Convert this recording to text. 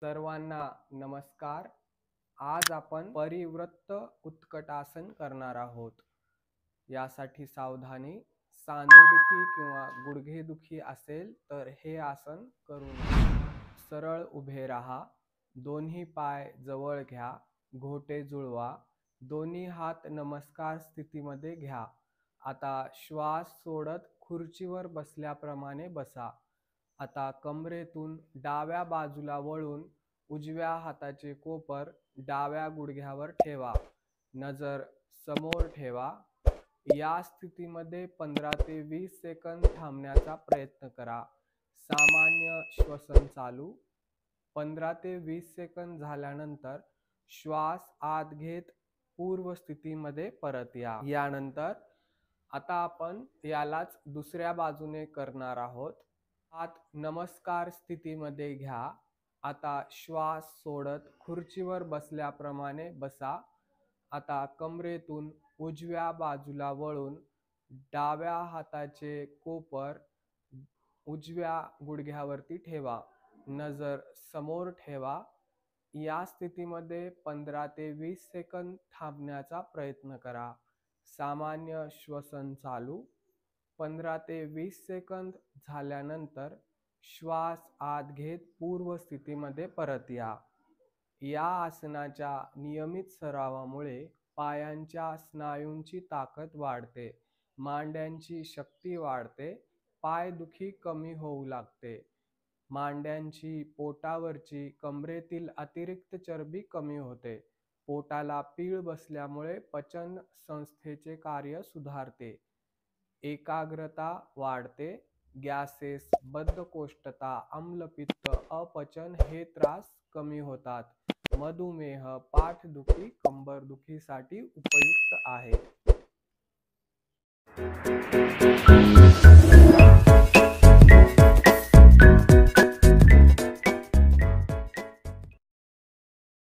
सर्वांना नमस्कार. आज आपण परिवृत्त उत्कटासन करणार आहोत. यासाठी सावधानी, सांधेदुखी किंवा गुडघेदुखी असेल तर हे आसन करू नये. सरळ उभे राहा. दोन्ही पाय जवळ घ्या. घोटे जुळवा. दोन्ही हात नमस्कार स्थितीमध्ये घ्या. आता श्वास सोडत खुर्चीवर बसल्याप्रमाणे बसा. आता कमरेतून डाव्या बाजूला वळून उजव्या हाताचे कोपर डाव्या गुडघ्यावर ठेवा. नजर समोर ठेवा. या स्थितीमध्ये 15 ते 20 सेकंद थांबण्याचा प्रयत्न करा. सामान्य श्वसन चालू. 15 ते 20 सेकंद झाल्यानंतर श्वास आत घेत पूर्व स्थितीमध्ये परत या. यानंतर आता आपण यालाच दुसऱ्या बाजूने करणार आहोत. हात नमस्कार स्थितीमध्ये घ्या. आता श्वास सोडत खुर्चीवर बसल्याप्रमाणे बसा. आता कमरेतून उजव्या बाजूला वळून डाव्या हाताचे कोपर उजव्या गुडघ्यावरती ठेवा. नजर समोर ठेवा. या स्थितीमध्ये 15 ते 20 सेकंद थांबण्याचा प्रयत्न करा. सामान्य श्वसन चालू. 15 ते 20 सेकंद झाल्यानंतर श्वास आत घेत पूर्व स्थितीमध्ये परत या. या आसनाच्या नियमित सरावामुळे पायांच्या स्नायूंची ताकद वाढते, मांड्यांची शक्ती वाढते, पायदुखी कमी होऊ लागते. मांड्यांची, पोटावरची, कमरेतील अतिरिक्त चरबी कमी होते. पोटाला पीळ बसल्यामुळे पचन संस्थेचे कार्य सुधारते. एकाग्रता वाढते. गॅसेस, बद्धकोष्ठता, आम्लपित्त, अपचन हे त्रास कमी होतात. मधुमेह, पाठदुखी, कंबरदुखीसाठी उपयुक्त आहे.